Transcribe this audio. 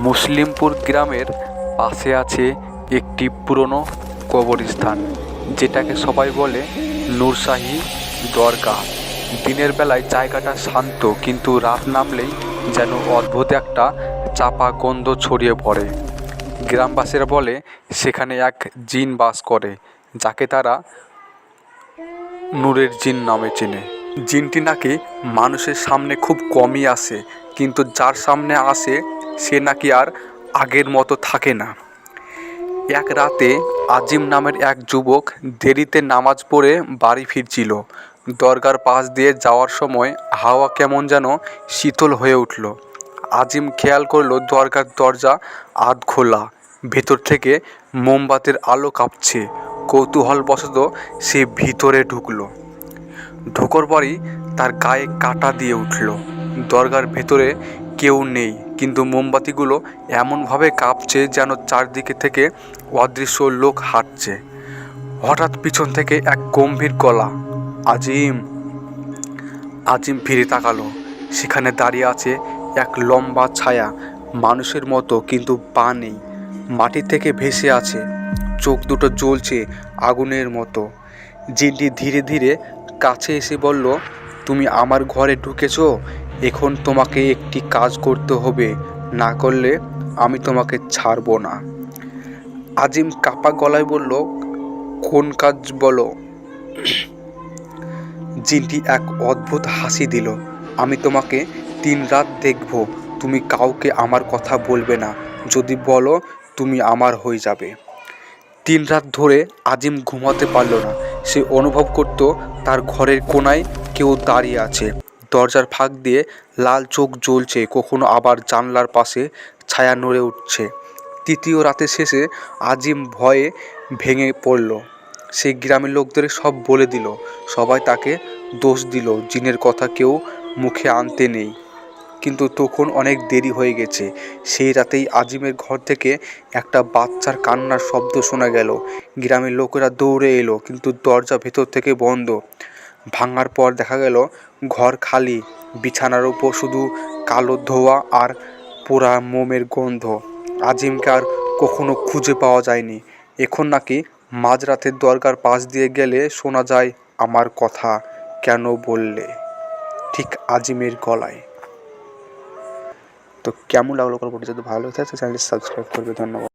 মুসলিমপুর গ্রামের পাশে আছে একটি পুরনো কবরস্থান, যেটাকে সবাই বলে নূরশাহী দরগা। দিনের বেলায় জায়গাটা শান্ত, কিন্তু রাত নামলেই যেন অদ্ভুত একটা চাপা গন্ধ ছড়িয়ে পড়ে। গ্রামবাসীরা বলে সেখানে এক জিন বাস করে, যাকে তারা নূরের জিন নামে চেনে। জিনটি নাকি মানুষের সামনে খুব কমই আসে, কিন্তু যার সামনে আসে সে নাকি আর আগের মতো থাকে না। এক রাতে আজিম নামের এক যুবক দেরিতে নামাজ পড়ে বাড়ি ফিরছিল। দরগার পাশ দিয়ে যাওয়ার সময় হাওয়া কেমন যেন শীতল হয়ে উঠল। আজিম খেয়াল করলো দরগার দরজা আধ খোলা, ভেতর থেকে মোমবাতির আলো কাঁপছে। কৌতূহলবশত সে ভিতরে ঢোকার পরই তার গায়ে কাঁটা দিয়ে উঠল। দরগার ভেতরে কেউ নেই, কিন্তু মোমবাতিগুলো এমনভাবে কাঁপছে যেন চারদিকে থেকে অদৃশ্য লোক হাঁটছে। হঠাৎ পিছন থেকে এক গম্ভীর গলা, আজিম। আজিম ফিরে তাকালো। সেখানে দাঁড়িয়ে আছে এক লম্বা ছায়া, মানুষের মতো কিন্তু পা নেই, মাটি থেকে ভেসে আছে, চোখ দুটো জ্বলছে আগুনের মতো। জিনটি ধীরে ধীরে কাছে এসে বলল, তুমি আমার ঘরে ঢুকেছো, এখন তোমাকে একটি কাজ করতে হবে, না করলে আমি তোমাকে ছাড়বো না। আজিম কাপা গলায় বলল, কোন কাজ বলো। জিনটি এক অদ্ভুত হাসি দিল, আমি তোমাকে 3 রাত দেখব, তুমি কাউকে আমার কথা বলবে না, যদি বলো তুমি আমার হয়ে যাবে। 3 রাত ধরে আজিম ঘুমাতে পারল না। সে অনুভব করত তার ঘরের কোনায় কেউ দাঁড়িয়ে আছে, দরজার ফাঁক দিয়ে লাল চোখ জ্বলছে, কখনো আবার জানলার পাশে ছায়া নড়ে উঠছে। 3য় রাতের শেষে আজিম ভয়ে ভেঙে পড়ল। সে গ্রামের লোকদের সব বলে দিল। সবাই তাকে দোষ দিল, জিনের কথা কেউ মুখে আনতে নেই। কিন্তু তখন অনেক দেরি হয়ে গেছে। সেই রাতেই আজিমের ঘর থেকে একটা বাচ্চার কান্নার শব্দ শোনা গেল। গ্রামের লোকেরা দৌড়ে এলো, কিন্তু দরজা ভেতর থেকে বন্ধ। ভাঙার পর দেখা গেল ঘর খালি, বিছানার উপর শুধু কালো ধোয়া আর পোড়া মোমের গন্ধ। আজিমকে আর কখনো খুঁজে পাওয়া যায়নি। এখন নাকি মাঝরাতে দরগার পাশ দিয়ে গেলে শোনা যায়, আমার কথা কেন বললে, ঠিক আজিমের গলায়। তো কেমন লাগলো গল্পটি? যদি ভালো লাগে চ্যানেলটি সাবস্ক্রাইব করবে। ধন্যবাদ।